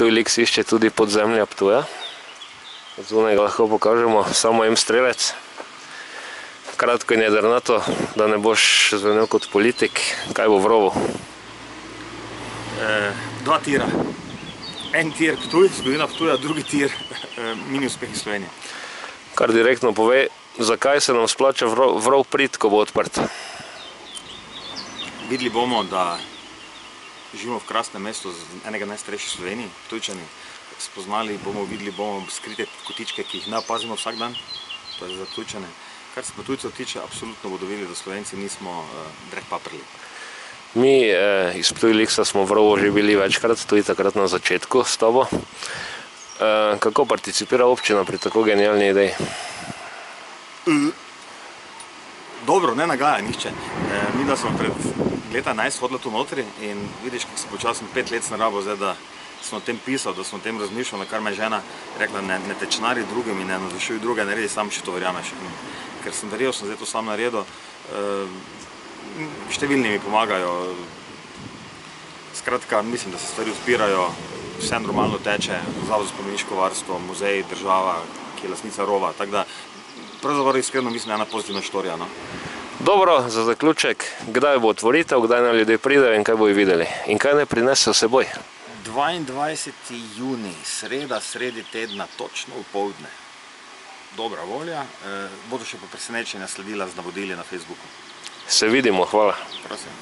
Ptuj-Lix išče tudi podzemlja Ptuja. Zunaj ga lahko pokažemo, samo en strelec. Kratko in jedrnato, da ne boš zvenel kot politik. Kaj bo v rovu? Dva tira. En tir Ptuj, zgodovina Ptuja, drugi tir mini uspehi Slovenije. Kar direktno pove, zakaj se nam splača v rov prid, ko bo odprt? Videli bomo, da živimo v krasnem mestu z enega najstarejših Sloveniji, Ptujčani. Spoznali bomo, videli bomo skrite kotičke, ki jih ne opazimo vsak dan, to je za Ptujčane. Kar se pa tujcev tiče, absolutno bodo videli, da Slovenci nismo drek paprli. Mi iz Ptuj-Lixa smo v rovu že bili večkrat, tudi takrat na začetku s tabo. Kako participira občina pri tako genialni ideji? Dobro, ne nagaja nišče. Mi da smo pred leta 11 hodili tu notri in vidiš, kako se počasno 5 let sem rabo zdaj, da sem o tem pisal, da sem o tem razmišljal, na kar me je žena rekla, ne tečnari drugim in ne navdušuj druge, naredi sam, če to verjameš. Ker sem verjel, sem zdaj to sam naredil. Številni mi pomagajo. Skratka, mislim, da se stvari odpirajo, vse normalno teče, Zavod za spomeniško varstvo, muzej, država, ki je lastnica rova, tako da pravzaprav iskreno mislim, ena pozitivna štorija. Dobro, za zaključek, kdaj bo otvoritev, kdaj naj ljudje pridejo in kaj bojo videli? In kaj naj prinese s seboj? 22. junij, sreda, sredi tedna, točno v poldne. Dobra volja, bodo še pa presenečenja sledila z navodili na Facebooku. Se vidimo, hvala. Prosim.